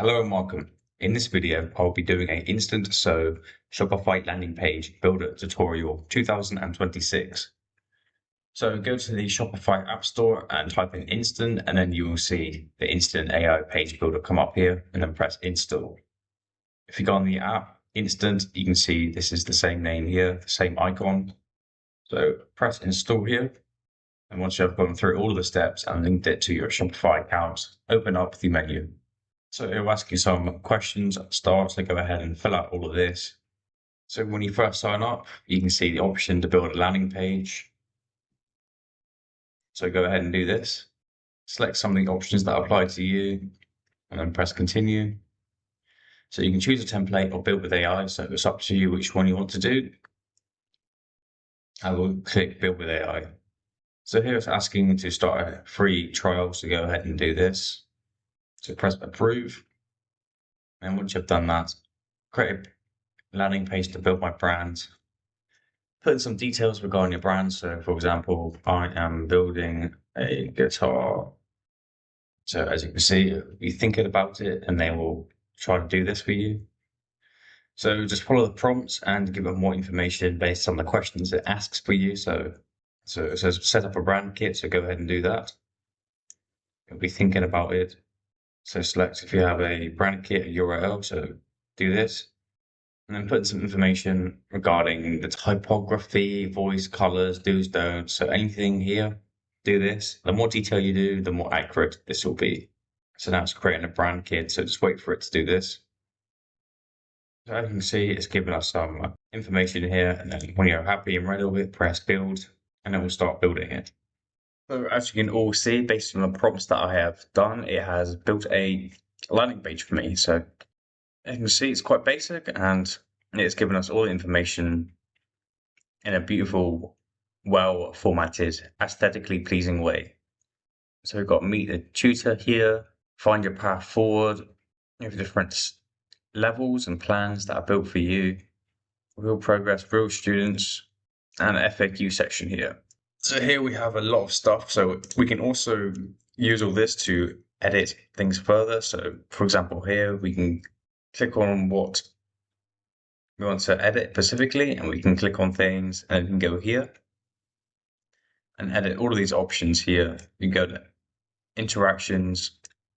Hello and welcome. In this video, I'll be doing an Instant.so Shopify landing page builder tutorial 2026. So go to the Shopify App Store and type in Instant, and then you will see the Instant AI page builder come up here, and then press install. If you go on the app, Instant, you can see this is the same name here, the same icon. So press install here. And once you have gone through all of the steps and linked it to your Shopify account, open up the menu. So it'll ask you some questions at the start, so go ahead and fill out all of this. So when you first sign up, you can see the option to build a landing page. So go ahead and do this. Select some of the options that apply to you, and then press continue. So you can choose a template or build with AI, so it's up to you which one you want to do. I will click build with AI. So here it's asking to start a free trial, so go ahead and do this. So press approve. And once you've done that, create a landing page to build my brand. Put in some details regarding your brand. So for example, I am building a guitar. So as you can see, you're thinking about it and they will try to do this for you. So just follow the prompts and give it more information based on the questions it asks for you. So it says set up a brand kit. So go ahead and do that. You'll be thinking about it. So select if you have a brand kit, a URL. So do this. And then put in some information regarding the typography, voice, colors, do's, don'ts. So anything here, do this. The more detail you do, the more accurate this will be. So now it's creating a brand kit. So just wait for it to do this. So as you can see, it's giving us some information here. And then when you're happy and ready with it, press build, and then we'll start building it. So as you can all see, based on the prompts that I have done, it has built a landing page for me. So as you can see, it's quite basic and it's given us all the information in a beautiful, well formatted, aesthetically pleasing way. So we've got meet the tutor here, find your path forward, you have different levels and plans that are built for you, real progress, real students, and an FAQ section here. So here we have a lot of stuff. So we can also use all this to edit things further. So for example, here we can click on what we want to edit specifically, and we can click on things and we can go here and edit all of these options here. You can go to interactions,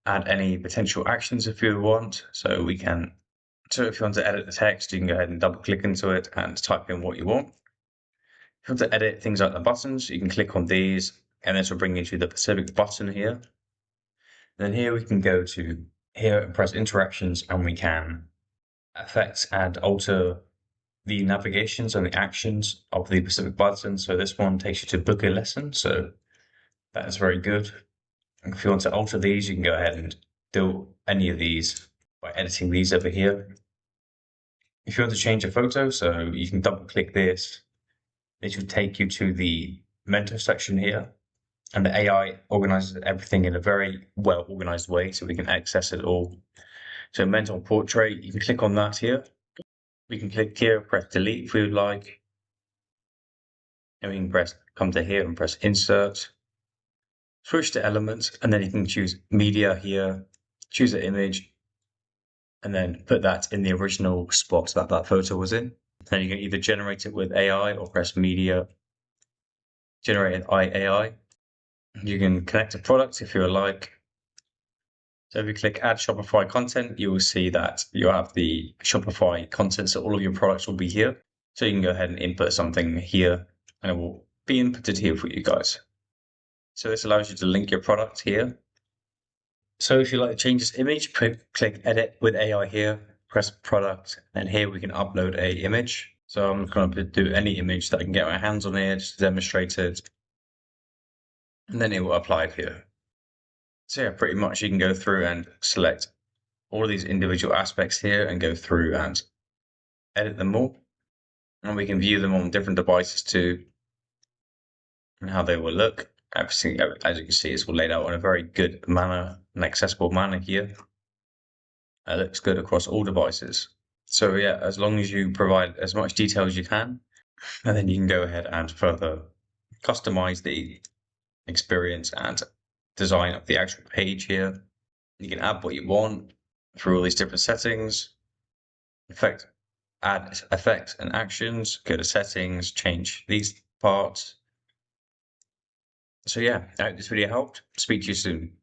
add any potential actions if you want. So if you want to edit the text, you can go ahead and double click into it and type in what you want. If you want to edit things like the buttons, you can click on these and this will bring you to the specific button here. And then here we can go to here and press interactions, and we can affect and alter the navigations and the actions of the specific button. So this one takes you to book a lesson. So that is very good. And if you want to alter these, you can go ahead and do any of these by editing these over here. If you want to change a photo, so you can double click this. This will take you to the mentor section here. And the AI organizes everything in a very well organized way so we can access it all. So mentor portrait, you can click on that here. We can click here, press delete if we would like. And we can come to here and press insert. Switch to elements, and then you can choose media here, choose an image, and then put that in the original spot that that photo was in. And you can either generate it with AI or press media, generate an AI. You can connect a product if you like. So if you click add Shopify content, you will see that you have the Shopify content. So all of your products will be here. So you can go ahead and input something here and it will be inputted here for you guys. So this allows you to link your product here. So if you like to change this image, click edit with AI here, press product, and here we can upload a image. So I'm going to do any image that I can get my hands on here, just to demonstrate it. And then it will apply it here. So yeah, pretty much you can go through and select all of these individual aspects here and go through and edit them all. And we can view them on different devices too, and how they will look. Everything, as you can see, it's all laid out in a very good manner, an accessible manner here. It looks good across all devices. So yeah, as long as you provide as much detail as you can, and then you can go ahead and further customize the experience and design of the actual page here. You can add what you want. through all these different settings. Add effects and actions, go to settings, change these parts. So yeah, I hope this video helped. Speak to you soon.